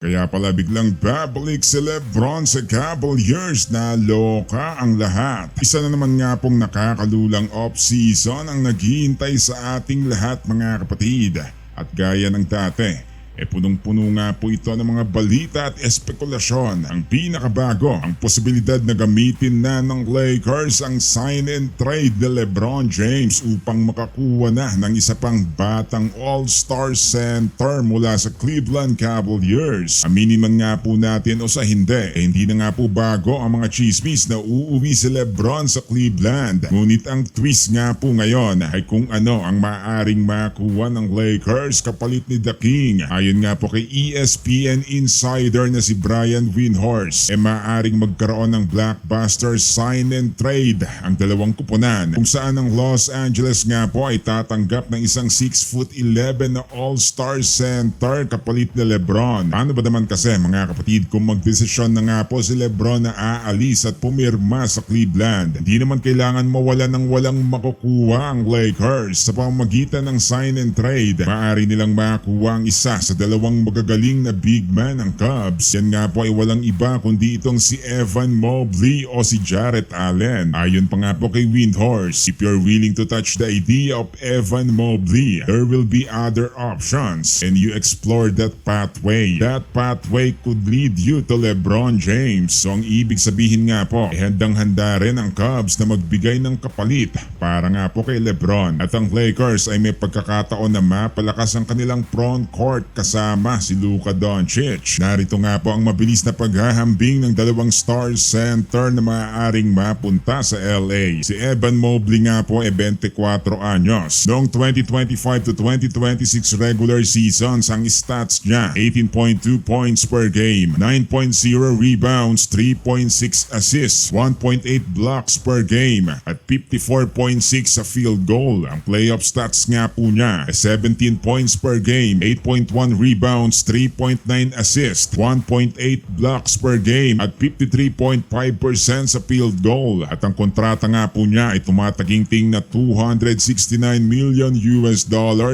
Kaya pala biglang babalik si Lebron sa Cavaliers na loka ang lahat. Isa na naman nga pong nakakalulang off-season ang naghihintay sa ating lahat mga kapatid. At gaya ng dati, punong-puno nga po ito ng mga balita at espekulasyon. Ang pinakabago, ang posibilidad na gamitin na ng Lakers ang sign and trade ni Lebron James upang makakuha na ng isa pang batang all-star center mula sa Cleveland Cavaliers. Aminin man nga po natin o sa hindi na nga po bago ang mga chismis na uuwi si Lebron sa Cleveland. Ngunit ang twist nga po ngayon ay kung ano ang maaaring makuha ng Lakers kapalit ni The King. Ayon nga po kay ESPN insider na si Brian Windhorst, maaaring magkaroon ng blockbuster sign and trade ang dalawang kuponan kung saan ang Los Angeles nga po ay tatanggap ng isang 6'11" na all-star center kapalit ni Lebron. Ano ba naman kasi mga kapatid kung magdesisyon na nga po si Lebron na aalis at pumirma sa Cleveland? Hindi naman kailangan mawala ng walang makukuha ang Lakers sa pamamagitan ng sign and trade. Maaari nilang makuha ang isa sa dalawang magagaling na big man ng Cubs. Yan nga po ay walang iba kundi itong si Evan Mobley o si Jarrett Allen. Ayon pa nga po kay Windhorst, if you're willing to touch the idea of Evan Mobley, there will be other options and you explore that pathway. That pathway could lead you to LeBron James. So ang ibig sabihin nga po, handang-handa rin ang Cubs na magbigay ng kapalit para nga po kay Lebron. At ang Lakers ay may pagkakataon na mapalakas ang kanilang front court kasama si Luka Doncic. Narito nga po ang mabilis na paghahambing ng dalawang star center na maaaring mapunta sa LA. Si Evan Mobley nga po 24 anyos. Noong 2025 to 2026 regular seasons, ang stats niya 18.2 points per game, 9.0 rebounds, 3.6 assists, 1.8 blocks per game at 54.6 sa field goal. Ang playoff stats nga po niya 17 points per game, 8.1 rebounds, 3.9 assists, 1.8 blocks per game at 53.5% sa field goal. At ang kontrata nga po niya ay tumataginting na $269 million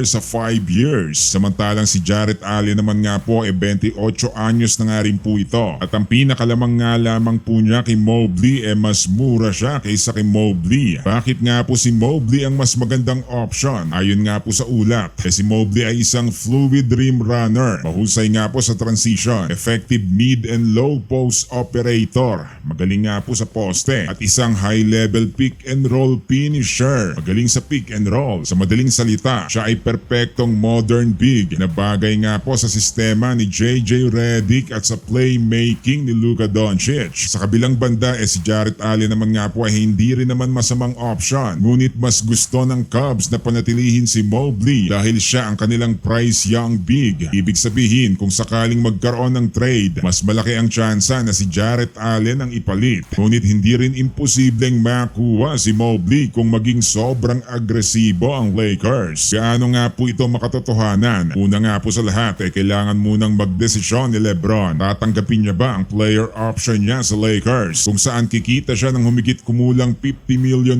sa 5 years. Samantalang si Jarrett Allen naman nga po 28 anyos na nga rin po ito. At ang pinakalamang nga lamang po niya kay Mobley mas mura siya kaysa kay Mobley. Bakit nga po si Mobley ang mas magandang option? Ayon nga po sa ulat, si Mobley ay isang fluid rim runner. Mahusay nga po sa transition, effective mid and low post operator. Magaling nga po sa poste at isang high level pick and roll finisher. Magaling sa pick and roll. Sa madaling salita, siya ay perpektong modern big na bagay nga po sa sistema ni JJ Redick at sa playmaking ni Luka Doncic. Sa kabilang banda si Jarrett Allen naman nga po ay hindi rin naman masamang option. Ngunit mas gusto ng Cubs na panatilihin si Mobley dahil siya ang kanilang price young big. Ibig sabihin kung sakaling magkaroon ng trade, mas malaki ang tsansa na si Jarrett Allen ang ipalit. Ngunit hindi rin imposibleng makuha si Mobley kung maging sobrang agresibo ang Lakers. Gaano nga po ito makatotohanan? Una nga po sa lahat kailangan munang magdesisyon ni Lebron. Tatanggapin niya ba ang player option niya sa Lakers kung saan kikita siya ng humigit kumulang $50 million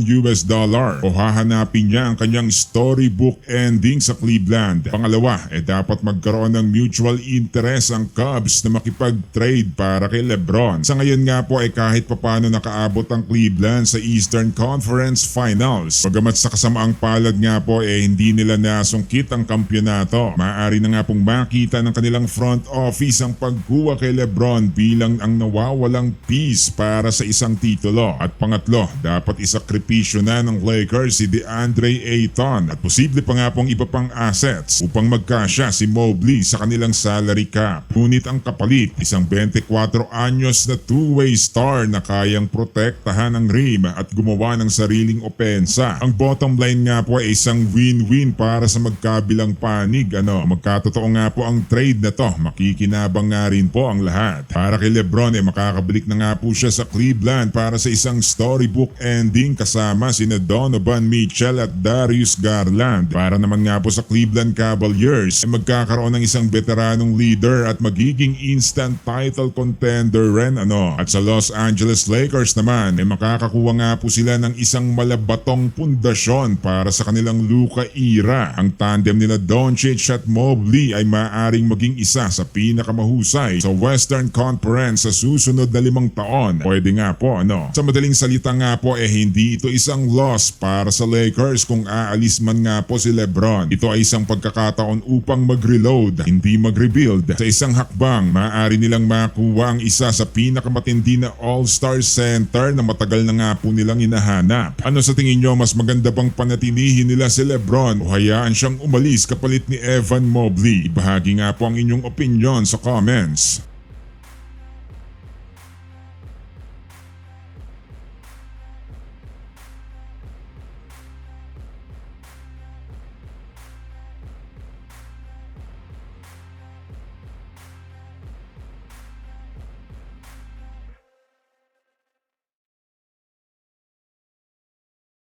o hahanapin niya ang kanyang storybook ending sa Cleveland? Pangalawa, dapat magkaroon ng mutual interest ang Cubs na makipag-trade para kay Lebron. Sa ngayon nga po kahit papano nakaabot ang Cleveland sa Eastern Conference Finals. Bagamat sa kasamaang palad nga po hindi nila nasungkit ang kampyonato. Maaari na nga pong makita ng kanilang front office ang pagkuha kay Lebron bilang ang nawawalang piece para sa isang titulo. At pangatlo, dapat isakripisyo na ng Lakers si DeAndre Ayton at posible pa nga pong iba pang assets upang magkasya si Mobley sa kanilang salary cap. Ngunit ang kapalit, isang 24 anyos na two-way star na kayang protektahan ang rim at gumawa ng sariling opensa. Ang bottom line nga po ay isang win-win para sa magkabilang panig. Magkatotoo nga po ang trade na to, makikinabang nga rin po ang lahat. Para kay Lebron makakabalik na nga po siya sa Cleveland para sa isang storybook ending kasama sina Donovan Mitchell at Darius Garland. Para naman nga po sa Cleveland Cavaliers magkakaroon pagkakataon ng isang veteranong leader at magiging instant title contender rin At sa Los Angeles Lakers naman ay makakakuha nga po sila ng isang malabatong pundasyon para sa kanilang Luka era. Ang tandem nila Doncic at Mobley ay maaaring maging isa sa pinakamahusay sa Western Conference sa susunod na 5 taon. Pwede nga po Sa madaling salita nga po hindi ito isang loss para sa Lakers kung aalis man nga po si LeBron. Ito ay isang pagkakataon upang mag-reload, hindi mag-rebuild. Sa isang hakbang, maaari nilang makuha ang isa sa pinakamatindi na All-Star Center na matagal na nga po nilang hinahanap. Ano sa tingin nyo, mas maganda bang panatilihin nila si LeBron o hayaan siyang umalis kapalit ni Evan Mobley? Ibahagi nga po ang inyong opinion sa comments.